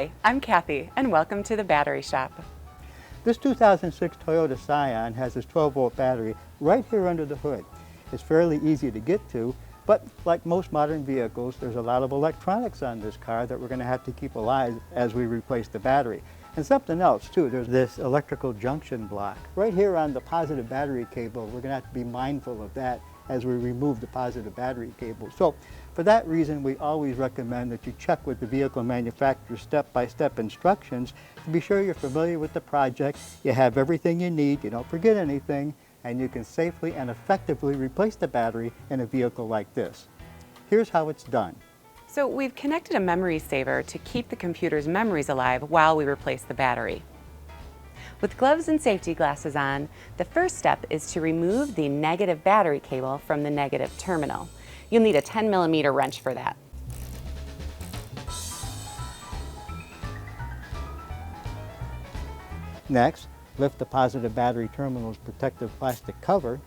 Hi, I'm Kathy, and welcome to the Battery Shop. This 2006 Toyota Scion has this 12-volt battery right here under the hood. It's fairly easy to get to, but like most modern vehicles, there's a lot of electronics on this car that we're going to have to keep alive as we replace the battery. And something else too, there's this electrical junction block. Right here on the positive battery cable, we're going to have to be mindful of that as we remove the positive battery cable. So for that reason, we always recommend that you check with the vehicle manufacturer's step-by-step instructions to be sure you're familiar with the project, you have everything you need, you don't forget anything, and you can safely and effectively replace the battery in a vehicle like this. Here's how it's done. So we've connected a memory saver to keep the computer's memories alive while we replace the battery. With gloves and safety glasses on, the first step is to remove the negative battery cable from the negative terminal. You'll need a 10mm wrench for that. Next, lift the positive battery terminal's protective plastic cover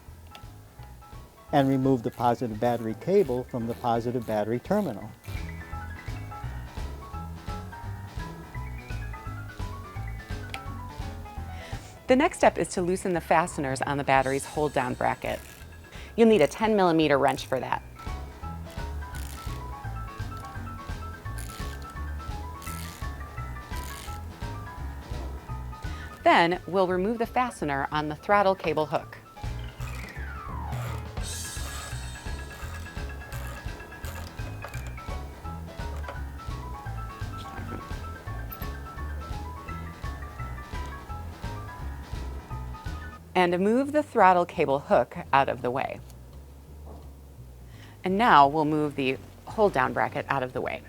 and remove the positive battery cable from the positive battery terminal. The next step is to loosen the fasteners on the battery's hold-down bracket. You'll need a 10mm wrench for that. Then we'll remove the fastener on the throttle cable hook. And move the throttle cable hook out of the way. And now we'll move the hold-down bracket out of the way.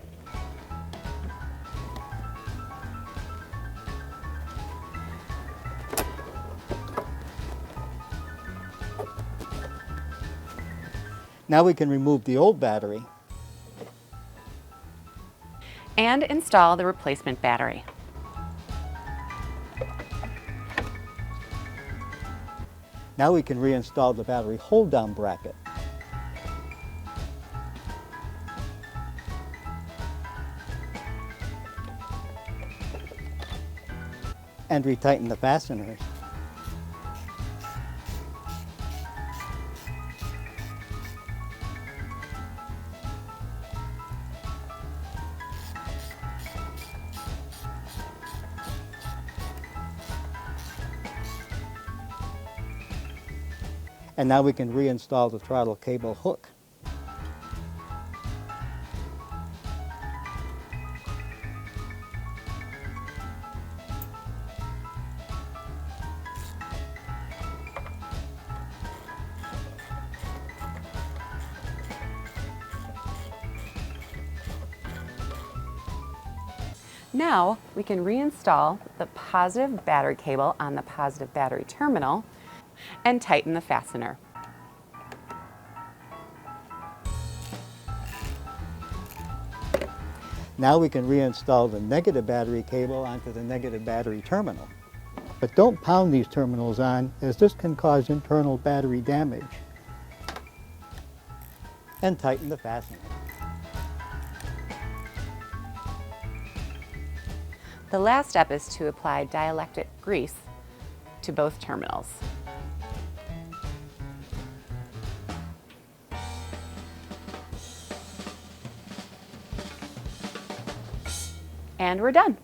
Now we can remove the old battery and install the replacement battery. Now we can reinstall the battery hold-down bracket. And retighten the fasteners. And now we can reinstall the throttle cable hook. Now we can reinstall the positive battery cable on the positive battery terminal and tighten the fastener. Now we can reinstall the negative battery cable onto the negative battery terminal. But don't pound these terminals on, as this can cause internal battery damage. And tighten the fastener. The last step is to apply dielectric grease to both terminals. And we're done.